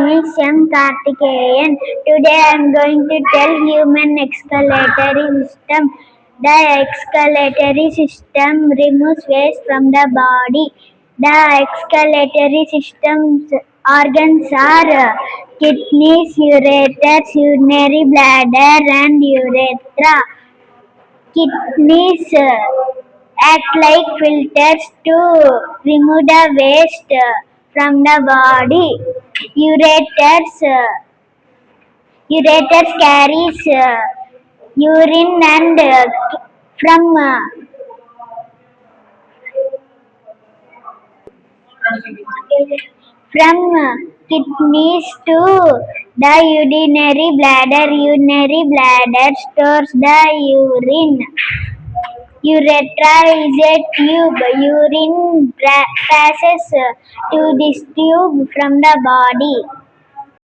is M. Karthikeyan. Today I am going to tell human excretory system. The excretory system removes waste from the body. The excretory system's organs are kidneys, ureters, urinary bladder, and urethra. Kidneys act like filters to remove the waste from the body. Ureters, ureters carries urine and from from kidneys to the urinary bladder. Urinary bladder stores the urine. Urethra is a tube. Urine passes to this tube from the body.